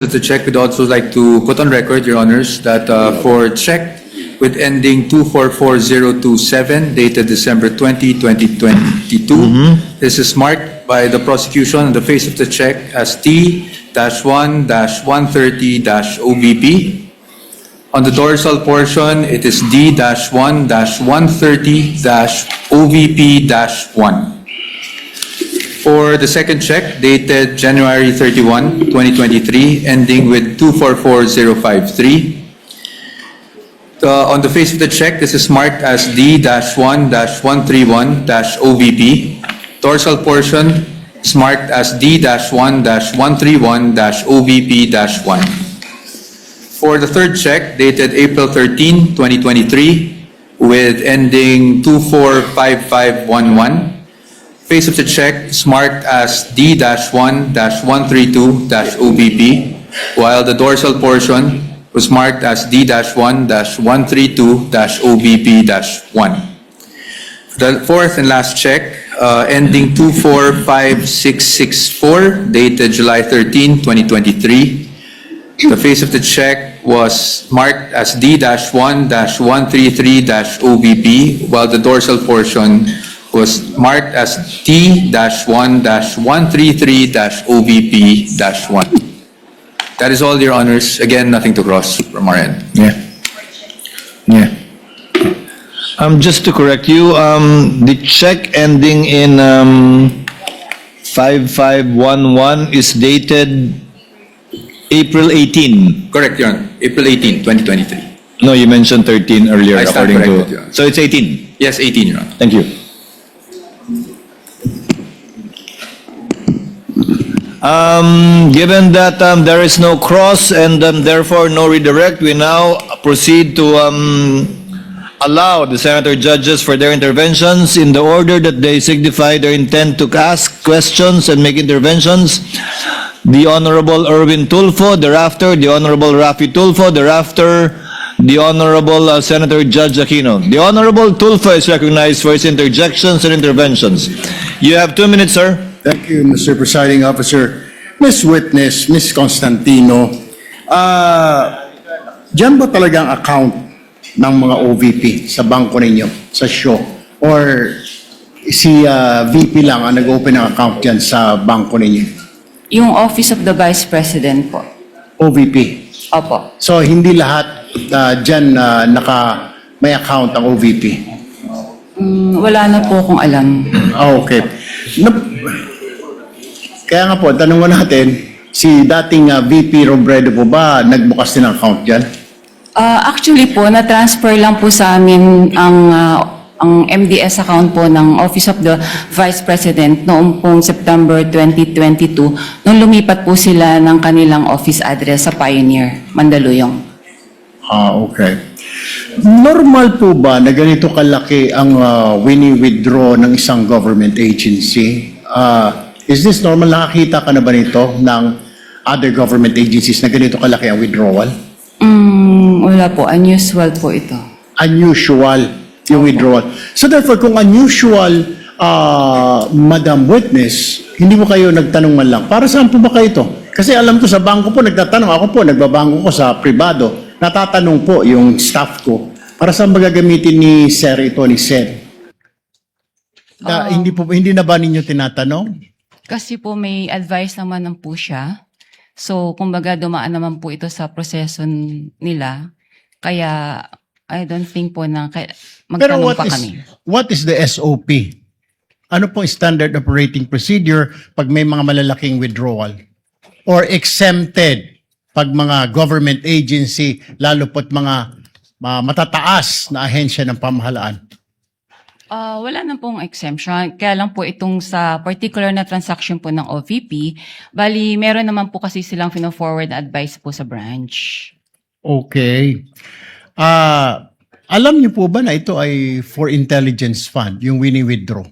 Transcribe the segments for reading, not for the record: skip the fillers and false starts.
The check, we'd also like to put on record, Your Honors, that for check with ending 244027, dated December 20, 2022, this is marked by the prosecution on the face of the check as T-1-130-OBP. On the dorsal portion, it is D-1-130-OVP-1. For the second check, dated January 31, 2023, ending with 244053. On the face of the check, this is marked as D-1-131-OVP. Dorsal portion is marked as D-1-131-OVP-1. For the third check, dated April 13, 2023, with ending 245511, face of the check is marked as D-1-132-OBP, while the dorsal portion was marked as D-1-132-OBP-1. The fourth and last check, ending 245664, dated July 13, 2023. The face of the check was marked as D-1-133-OBP, while the dorsal portion was marked as T-1-133-OBP-1. That is all, Your Honors. Again, nothing to cross from our end. Yeah. Just to correct you, the check ending in 5511 is dated April 18. Correct, Your Honor. April 18, 2023. No, you mentioned 13 earlier. I stand according corrected, Your Honor. So it's 18. Yes, 18, Your Honor. Thank you. Given that there is no cross and therefore no redirect, we now proceed to allow the senator judges for their interventions in the order that they signify their intent to ask questions and make interventions. The Honorable Erwin Tulfo, thereafter the Honorable Rafi Tulfo, thereafter the Honorable Senator Judge Aquino. The Honorable Tulfo is recognized for his interjections and interventions. You have 2 minutes, sir. Thank you, Mr. Presiding Officer. Ms. Witness, Ms. Constantino, dyan ba talagang account ng mga OVP sa bangko ninyo, sa show? Or si VP lang ang nag-open ng account dyan sa bangko ninyo? Yung Office of the Vice President po. OVP. Opo. So, hindi lahat dyan may account ang OVP? Wala na po akong alam. Okay. Kaya nga po, tanong mo natin, si dating VP Robredo po ba nagbukas din ng account dyan? Actually po, na-transfer lang po sa amin ang MDS account po ng Office of the Vice President noong pong September 2022 nung lumipat po sila ng kanilang office address sa Pioneer, Mandaluyong. Okay. Normal po ba na ganito kalaki ang wini-withdraw ng isang government agency? Is this normal? Nakakita ka na ba nito ng other government agencies na ganito kalaki ang withdrawal? Wala po. Unusual po ito. Unusual yung withdrawal. So therefore, kung unusual, Madam Witness, hindi mo kayo nagtanong man lang, para saan po ba kayo ito? Kasi alam ko sa bangko po, nagtatanong. Ako po, nagbabangko ko sa privado. Natatanong po yung staff ko, para saan ba gagamitin ni Sir ito, ni Sir? Hindi na ba ninyo tinatanong? Kasi po may advice naman po siya. So, kumbaga dumaan naman po ito sa proseso nila. Kaya, I don't think po na magtanong pa kami. What is the SOP? Ano po standard operating procedure pag may mga malalaking withdrawal? Or exempted pag mga government agency, lalo po't mga matataas na ahensya ng pamahalaan? Wala na pong exemption. Kaya lang po itong sa particular na transaction po ng OVP, bali meron naman po kasi silang fino-forward na advice po sa branch. Okay. Alam niyo po ba na ito ay for intelligence fund, yung wini-withdraw?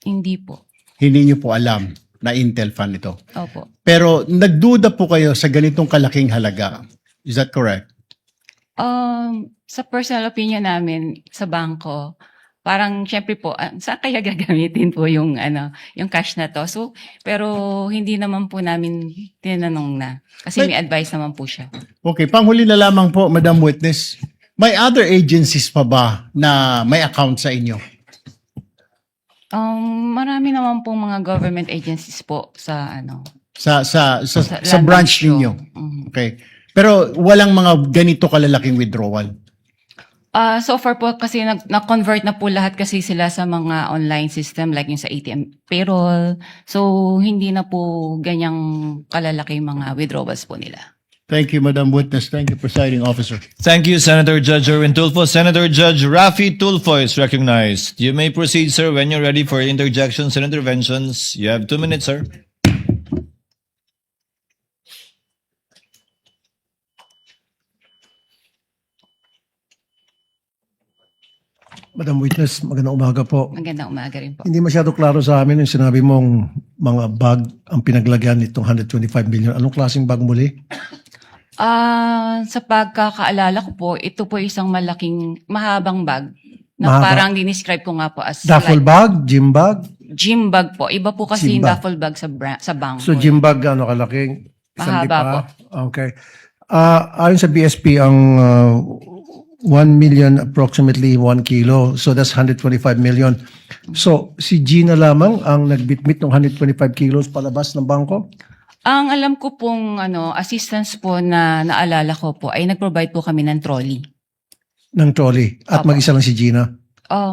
Hindi po. Hindi niyo po alam na Intel fund ito. Opo. Pero nagduda po kayo sa ganitong kalaking halaga. Is that correct? Sa personal opinion namin sa bangko, parang syempre po, saan kaya gagamitin po yung yung cash na to? So, pero hindi naman po namin tinanong na. Kasi may advice naman po siya. Okay, panghuli na lamang po, Madam Witness. May other agencies pa ba na may account sa inyo? Marami naman po mga government agencies po sa Sa Land branch Bank show. ninyo? Okay. Pero walang mga ganito kalalaking withdrawal? So far po kasi na-convert na po lahat kasi sila sa mga online system like yung sa ATM payroll. So hindi na po ganyang kalalaki mga withdrawals po nila. Thank you, Madam Witness. Thank you, Presiding Officer. Thank you, Senator Judge Erwin Tulfo. Senator Judge Rafi Tulfo is recognized. You may proceed, sir, when you're ready for interjections and interventions. You have 2 minutes, sir. Madam Witness, magandang umaga po. Magandang umaga rin po. Hindi masyado klaro sa amin yung sinabi mong mga bag ang pinaglagyan nitong 125 million. Anong klaseng bag muli? Sa pagkakaalala ko po, ito po isang malaking, mahabang bag na Mahaba. parang dinescribe ko nga po as Duffel like bag? Gym bag? gym bag po. Iba po kasi Gym yung bag. duffel bag sa bank. So gym bag ano kalaking? Mahaba Okay. Ayon sa BSP, ang 1 million approximately 1 kilo. So that's 125 million. So si Gina lamang ang nagbitbit ng 125 kilos palabas ng bangko? Ang alam ko pong assistance po na naalala ko po ay nag-provide po kami ng trolley. Ng trolley. At Opo. mag-isa lang si Gina.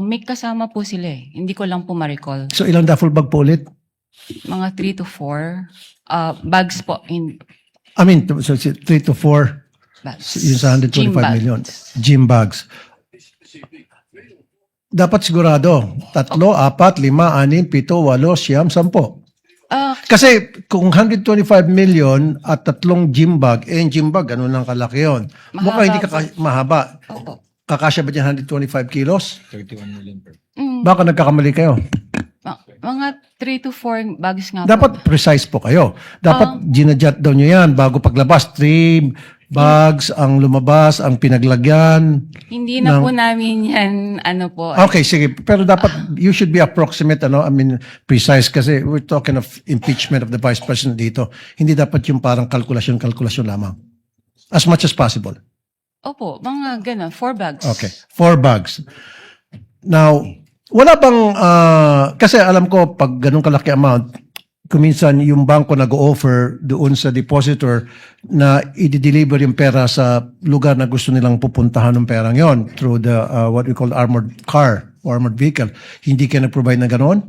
May kasama po sila eh. Hindi ko lang po ma-recall. So ilang duffel bag po ulit? Mga 3 to 4 bags po. I mean, so 3 to 4. Bags. Yung sa 125 Gym bags. million. Gym bags. Dapat sigurado. 3, 4, 5, 6, 7, 8, 9, 10. Kasi kung 125 million at 3 gym bag, yung gym bag, ano lang kalaki yun. Mahaba Mukhang hindi po. mahaba. Opo. Kakasya ba dyan 125 kilos? 31 million per. Baka nagkakamali kayo. Mga 3 to 4 bags nga po. Dapat precise po kayo. Dapat ginadjot daw nyo yan bago paglabas. 3 bags ang lumabas, ang pinaglagyan. Hindi na po namin yan, po. Okay, sige. Pero dapat, you should be approximate, precise kasi we're talking of impeachment of the Vice President dito. Hindi dapat yung parang kalkulasyon lamang. As much as possible. Opo, mga ganun, 4 bags. Okay. 4 bags. Now, wala bang, kasi alam ko, pag ganun kalaki amount, kuminsan yung bangko nag-offer doon sa depositor na i-deliver yung pera sa lugar na gusto nilang pupuntahan ng perang yon through the what we call armored car or armored vehicle. Hindi kayo nag-provide ng ganoon?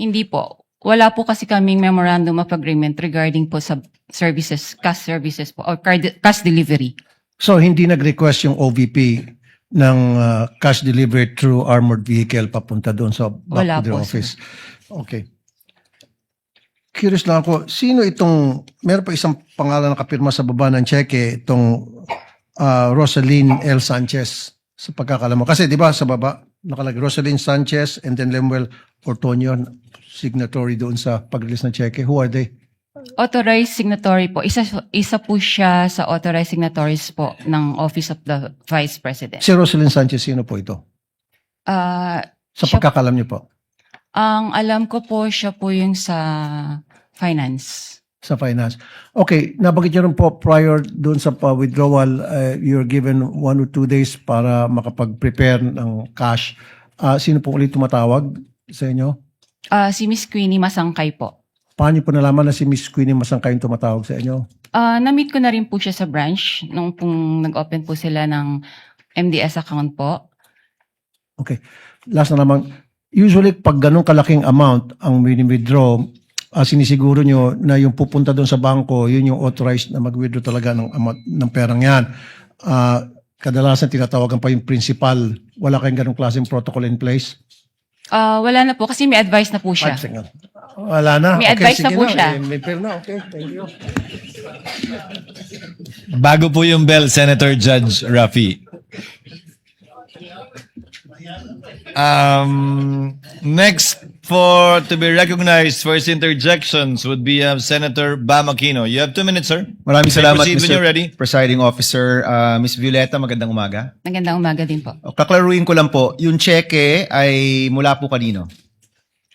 Hindi po. Wala po kasi kaming memorandum of agreement regarding po sa services, cash services po, or cash delivery. So hindi nag-request yung OVP ng cash delivery through armored vehicle papunta doon sa Wala back to the po, office? Okay. Curious lang ako, sino itong, meron pa isang pangalan na kapirma sa baba ng cheque, itong Rosaline L. Sanchez, sa pagkakala mo. Kasi di ba sa baba, nakalagay Rosaline Sanchez and then Lemuel Ortonio, signatory doon sa pag-release ng cheque. Who are they? Authorized signatory po. Isa po siya sa authorized signatories po ng Office of the Vice President. Si Rosaline Sanchez, sino po ito? Sa Siya- pagkakalam niyo po, Ang alam ko po, siya po yung sa finance. sa finance. Okay, nabanggit niyo rin po prior doon sa withdrawal, you're given 1 or 2 days para makapag-prepare ng cash. Sino po ulit tumatawag sa inyo? Si Miss Queenie Masangkay po. Paano niyo po nalaman na si Miss Queenie Masangkay yung tumatawag sa inyo? Na-meet ko na rin po siya sa branch nung pong nag-open po sila ng MDS account po. Okay. Last na naman, usually pag ganun kalaking amount ang withdraw, sinisiguro nyo na yung pupunta doon sa bangko, yun yung authorized na mag-withdraw talaga ng amount ng perang yan. Kadalasan tinatawagan pa yung principal. Wala kayong ganung klaseng protocol in place? Wala na po kasi may advice na po siya. 5 seconds. Wala na. May advice na sige po siya. May pera na. Okay, thank you. Bago po yung bell, Senator Judge Rafi. Next to be recognized for his interjections would be Senator Bam Aquino. You have 2 minutes, sir. Maraming You may salamat, proceed when you're ready. Presiding Officer. Miss Violeta, magandang umaga. Magandang umaga din po. Kaklaruin ko lang po, yung cheque ay mula po kanino?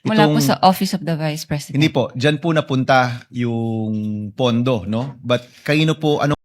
Mula po Itong- sa Office of the Vice President. Hindi po, dyan po napunta yung pondo, no? But kanino po, anong